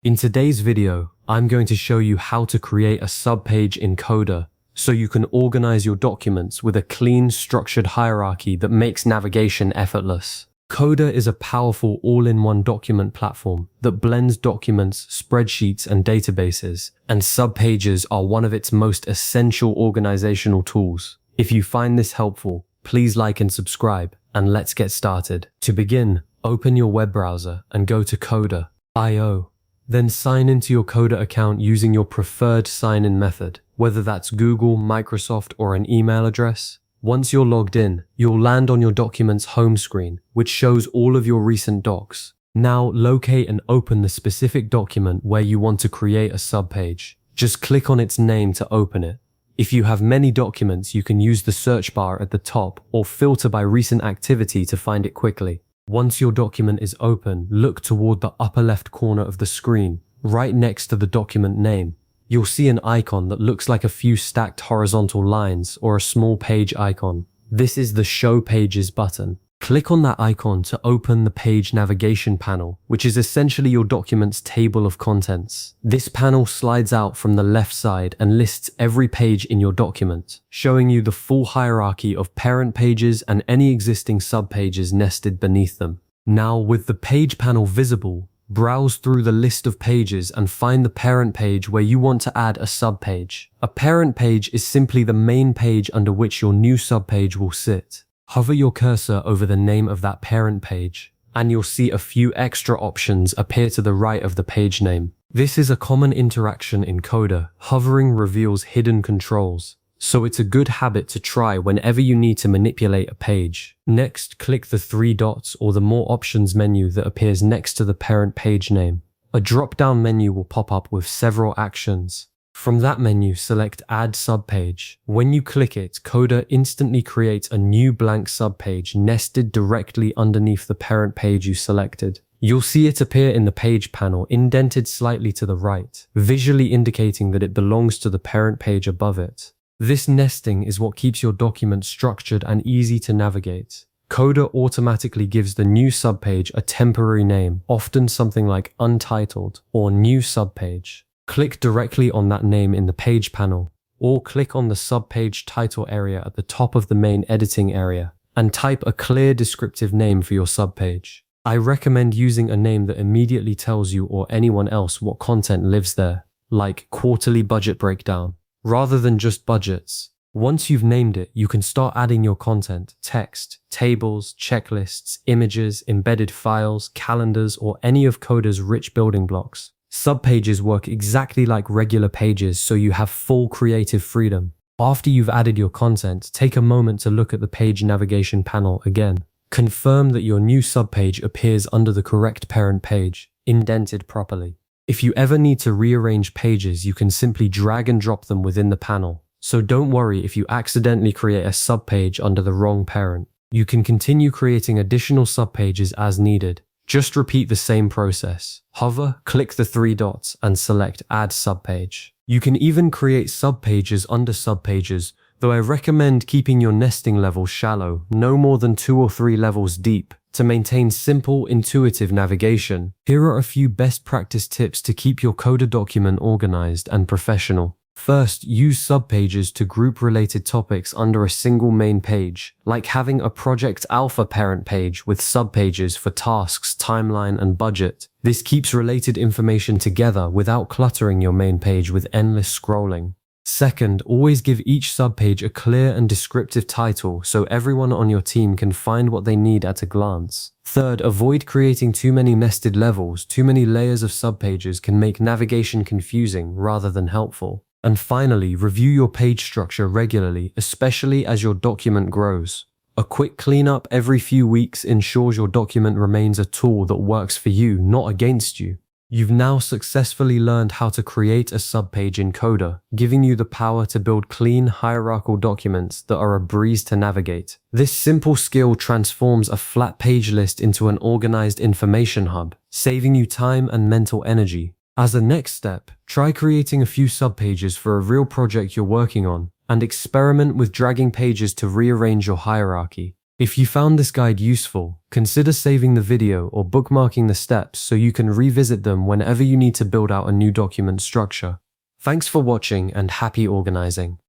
In today's video, I'm going to show you how to create a subpage in Coda so you can organize your documents with a clean, structured hierarchy that makes navigation effortless. Coda is a powerful all-in-one document platform that blends documents, spreadsheets, and databases, and subpages are one of its most essential organizational tools. If you find this helpful, please like and subscribe, and let's get started. To begin, open your web browser and go to Coda.io. Then sign into your Coda account using your preferred sign-in method, whether that's Google, Microsoft, or an email address. Once you're logged in, you'll land on your document's home screen, which shows all of your recent docs. Now locate and open the specific document where you want to create a subpage. Just click on its name to open it. If you have many documents, you can use the search bar at the top or filter by recent activity to find it quickly. Once your document is open, look toward the upper left corner of the screen, right next to the document name. You'll see an icon that looks like a few stacked horizontal lines or a small page icon. This is the Show Pages button. Click on that icon to open the page navigation panel, which is essentially your document's table of contents. This panel slides out from the left side and lists every page in your document, showing you the full hierarchy of parent pages and any existing subpages nested beneath them. Now, with the page panel visible, browse through the list of pages and find the parent page where you want to add a subpage. A parent page is simply the main page under which your new subpage will sit. Hover your cursor over the name of that parent page, and you'll see a few extra options appear to the right of the page name. This is a common interaction in Coda. Hovering reveals hidden controls, so it's a good habit to try whenever you need to manipulate a page. Next, click the three dots or the More Options menu that appears next to the parent page name. A drop-down menu will pop up with several actions. From that menu, select Add Subpage. When you click it, Coda instantly creates a new blank subpage nested directly underneath the parent page you selected. You'll see it appear in the page panel, indented slightly to the right, visually indicating that it belongs to the parent page above it. This nesting is what keeps your document structured and easy to navigate. Coda automatically gives the new subpage a temporary name, often something like Untitled or New Subpage. Click directly on that name in the page panel, or click on the subpage title area at the top of the main editing area, and type a clear descriptive name for your subpage. I recommend using a name that immediately tells you or anyone else what content lives there, like Quarterly Budget Breakdown, rather than just budgets. Once you've named it, you can start adding your content, text, tables, checklists, images, embedded files, calendars, or any of Coda's rich building blocks. Subpages work exactly like regular pages, so you have full creative freedom. After you've added your content, take a moment to look at the page navigation panel again. Confirm that your new subpage appears under the correct parent page, indented properly. If you ever need to rearrange pages, you can simply drag and drop them within the panel. So don't worry if you accidentally create a subpage under the wrong parent. You can continue creating additional subpages as needed. Just repeat the same process. Hover, click the three dots, and select Add Subpage. You can even create subpages under subpages, though I recommend keeping your nesting level shallow, no more than 2 or 3 levels deep, to maintain simple, intuitive navigation. Here are a few best practice tips to keep your Coda document organized and professional. First, use subpages to group related topics under a single main page, like having a Project Alpha parent page with subpages for tasks, timeline, and budget. This keeps related information together without cluttering your main page with endless scrolling. Second, always give each subpage a clear and descriptive title so everyone on your team can find what they need at a glance. Third, avoid creating too many nested levels. Too many layers of subpages can make navigation confusing rather than helpful. And finally, review your page structure regularly, especially as your document grows. A quick cleanup every few weeks ensures your document remains a tool that works for you, not against you. You've now successfully learned how to create a subpage in Coda, giving you the power to build clean, hierarchical documents that are a breeze to navigate. This simple skill transforms a flat page list into an organized information hub, saving you time and mental energy. As a next step, try creating a few subpages for a real project you're working on, and experiment with dragging pages to rearrange your hierarchy. If you found this guide useful, consider saving the video or bookmarking the steps so you can revisit them whenever you need to build out a new document structure. Thanks for watching and happy organizing.